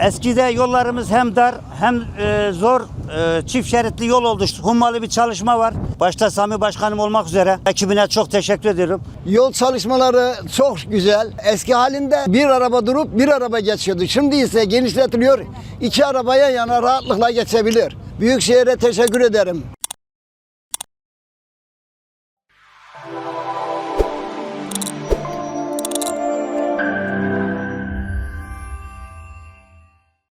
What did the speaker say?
Eskide yollarımız hem dar hem zor, çift şeritli yol oldu. Hummalı bir çalışma var. Başta Sami Başkanım olmak üzere ekibine çok teşekkür ediyorum. Yol çalışmaları çok güzel. Eski halinde bir araba durup bir araba geçiyordu. Şimdi ise genişletiliyor. 2 arabaya yana rahatlıkla geçebilir. Büyükşehir'e teşekkür ederim.